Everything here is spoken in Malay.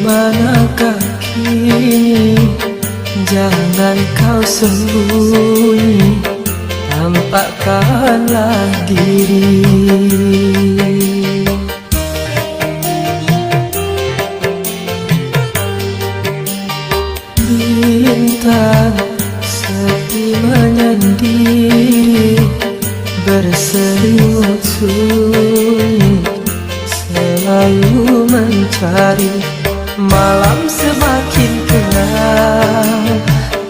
manakah kini? Jangan kau sembunyi, tampakkanlah diri. Bintang sepi menyendiri, berselimut sunyi, selalu mencari. Malam semakin gelap,